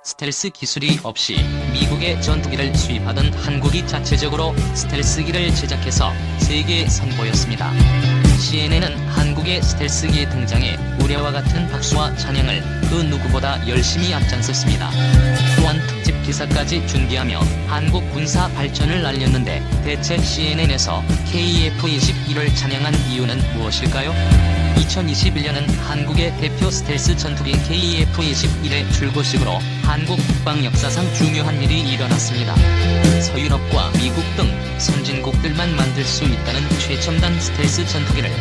스텔스 기술이 없이 미국의 전투기를 수입하던 한국이 자체적으로 스텔스기를 제작해서 세계에 선보였습니다. CNN은 한국의 스텔스기의 등장에 우려와 같은 박수와 찬양을 그 누구보다 열심히 앞장섰습니다. 또한 특집 기사까지 준비하며 한국 군사 발전을 알렸는데 대체 CNN에서 KF-21을 찬양한 이유는 무엇일까요? 2021년은 한국의 대표 스텔스 전투기 KF-21의 출고식으로 한국 국방 역사상 중요한 일이 일어났습니다. 서유럽과 미국 등 선진국들만 만들 수 있다는 최첨단 스텔스 전투기를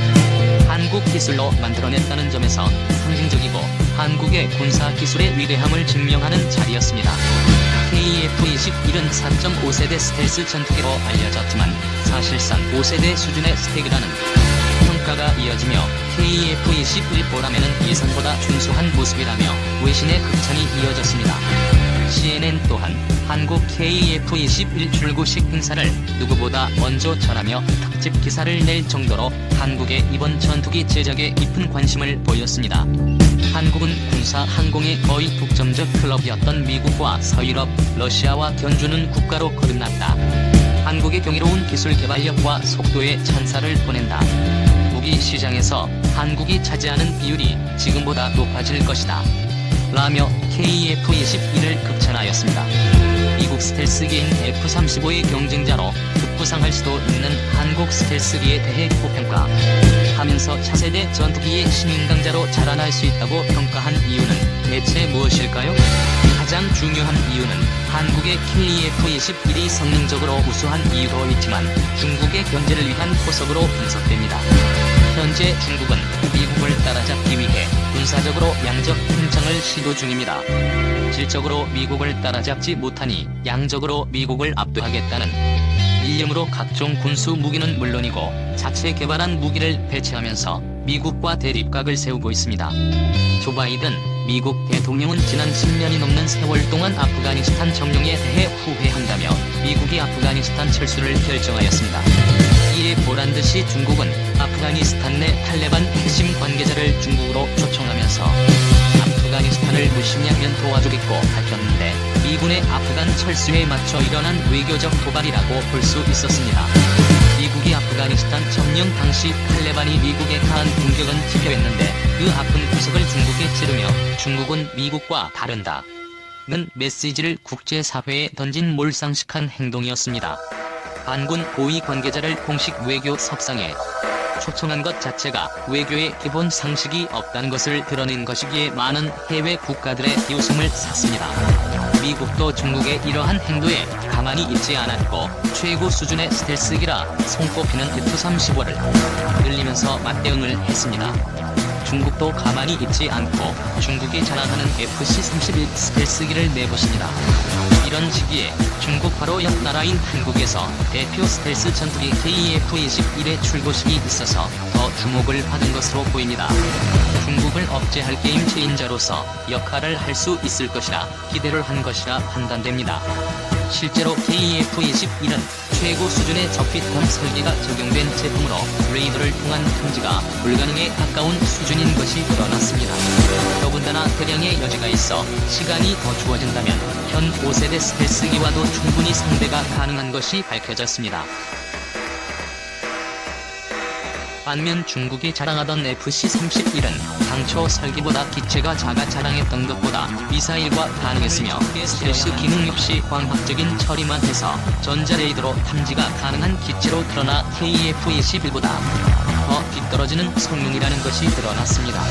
한국 기술로 만들어냈다는 점에서 상징적이고 한국의 군사 기술의 위대함을 증명하는 자리였습니다. KF-21은 4.5세대 스텔스 전투기로 알려졌지만 사실상 5세대 수준의 스펙이라는 평가가 이어지며 KF-21보람에는 예상보다 준수한 모습이라며 외신의 극찬이 이어졌습니다. CNN 또한 한국 KF-21 출고식 행사를 누구보다 먼저 전하며 특집 기사를 낼 정도로 한국의 이번 전투기 제작에 깊은 관심을 보였습니다. 한국은 군사 항공의 거의 독점적 클럽이었던 미국과 서유럽, 러시아와 견주는 국가로 거듭났다. 한국의 경이로운 기술 개발력과 속도에 찬사를 보낸다. 무기 시장에서 한국이 차지하는 비율이 지금보다 높아질 것이다. 라며 KF-21을 극찬하였습니다. 미국 스텔스기인 F-35의 경쟁자로 급부상할 수도 있는 한국 스텔스기에 대해 고평가 하면서 차세대 전투기의 신인 강자로 자라날 수 있다고 평가한 이유는 대체 무엇일까요? 가장 중요한 이유는 한국의 KF-21이 성능적으로 우수한 이유도 있지만 중국의 견제를 위한 포석으로 분석됩니다. 현재 중국은 미국을 따라잡기 위해 군사적으로 양적 팽창을 시도 중입니다. 질적으로 미국을 따라잡지 못하니 양적으로 미국을 압도하겠다는 일념으로 각종 군수 무기는 물론이고 자체 개발한 무기를 배치하면서 미국과 대립각을 세우고 있습니다. 조 바이든 미국 대통령은 지난 10년이 넘는 세월 동안 아프가니스탄 점령에 대해 후회한다며 미국이 아프가니스탄 철수를 결정하였습니다. 이에 보란듯이 중국은 아프가니스탄 내 탈레반 핵심 관계자를 중국으로 초청하면서 아프가니스탄을 무심히하면 도와주겠고 밝혔는데 미군의 아프간 철수에 맞춰 일어난 외교적 도발이라고 볼 수 있었습니다. 미국이 아프가니스탄 점령 당시 탈레반이 미국에 가한 공격은 집요했는데 그 아픈 구석을 중국에 찌르며 중국은 미국과 다른다 는 메시지를 국제사회에 던진 몰상식한 행동이었습니다. 반군 고위 관계자를 공식 외교 석상에 초청한 것 자체가 외교의 기본 상식이 없다는 것을 드러낸 것이기에 많은 해외 국가들의 비웃음을 샀습니다. 미국도 중국의 이러한 행동에 가만히 있지 않았고 최고 수준의 스텔스기라 손꼽히는 F-35를 늘리면서 맞대응을 했습니다. 중국도 가만히 있지 않고 중국이 자랑하는 FC-31 스텔스기를 내보십니다. 이런 시기에 중국 바로 옆 나라인 한국에서 대표 스텔스 전투기 KF-21의 출고식이 있어서 더 주목을 받은 것으로 보입니다. 중국을 억제할 게임 체인저로서 역할을 할 수 있을 것이라 기대를 한 것이라 판단됩니다. 실제로 KF-21은 최고 수준의 적비탐 설계가 적용된 제품으로 레이더를 통한 탐지가 불가능에 가까운 수준인 것이 드러났습니다. 더군다나 대량의 여지가 있어 시간이 더 주어진다면 현 5세대 스텔스기와도 충분히 상대가 가능한 것이 밝혀졌습니다. 반면 중국이 자랑하던 FC-31은 당초 설계보다 기체가 작아 자랑했던 것보다 미사일과 가능했으며 스텔스 기능 역시 광학적인 처리만 해서 전자레이더로 탐지가 가능한 기체로 드러나 KF-21보다 더 뒤떨어지는 성능이라는 것이 드러났습니다.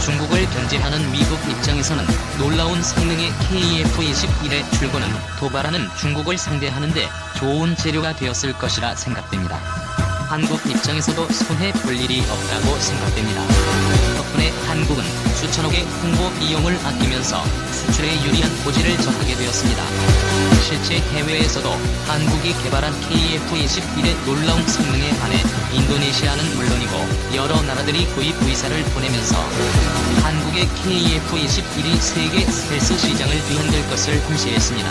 중국을 견제하는 미국 입장에서는 놀라운 성능의 KF-21의 출고는 도발하는 중국을 상대하는데 좋은 재료가 되었을 것이라 생각됩니다. 한국 입장에서도 손해 볼 일이 없다고 생각됩니다. 덕분에 한국은 수천억의 홍보 비용을 아끼면서 수출에 유리한 고지를 접하게 되었습니다. 실제 해외에서도 한국이 개발한 KF-21의 놀라운 성능에 반해 인도네시아는 물론이고 여러 나라들이 구입 의사를 보내면서 한국의 KF-21이 세계 스텔스 시장을 뒤흔들 것을 암시했습니다.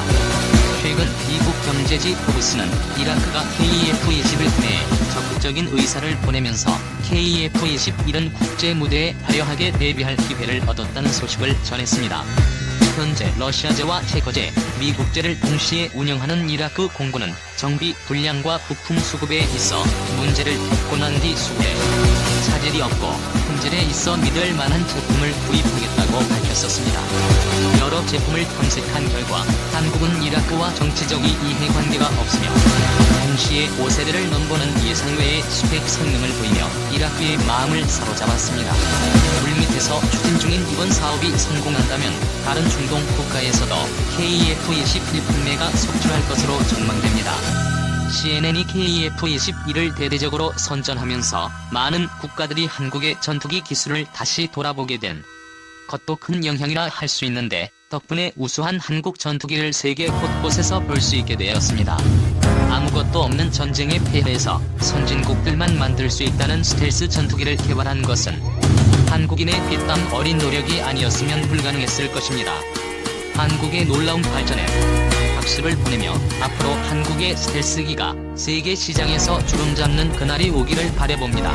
최근 미국 경제지 포브스는 이라크가 KF-21 구매에 적극적인 의사를 보내면서 KF-21은 국제 무대에 화려하게 데뷔할 기회를 얻었다는 소식을 전했습니다. 현재 러시아제와 체코제, 미국제를 동시에 운영하는 이라크 공군은 정비 불량과 부품 수급에 있어 문제를 겪고 난 뒤 수급에 차질이 없고 품질에 있어 믿을 만한 제품을 구입하겠다고 밝혔었습니다. 여러 제품을 탐색한 결과 한국은 이라크와 정치적 이해관계가 없으며 동시에 5세대를 넘보는 예상외의 스펙 성능을 보이며 이라크의 마음을 사로잡았습니다. 물밑에서 추진 중인 이번 사업이 성공한다면 다른 중동 국가에서도 KF-21 판매가 속출할 것으로 전망됩니다. CNN이 KF-21을 대대적으로 선전하면서 많은 국가들이 한국의 전투기 기술을 다시 돌아보게 된 것도 큰 영향이라 할 수 있는데 덕분에 우수한 한국 전투기를 세계 곳곳에서 볼 수 있게 되었습니다. 아무것도 없는 전쟁의 폐해에서 선진국들만 만들 수 있다는 스텔스 전투기를 개발한 것은 한국인의 피땀 어린 노력이 아니었으면 불가능했을 것입니다. 한국의 놀라운 발전에 박수를 보내며 앞으로 한국의 스텔스기가 세계 시장에서 주름 잡는 그날이 오기를 바라봅니다.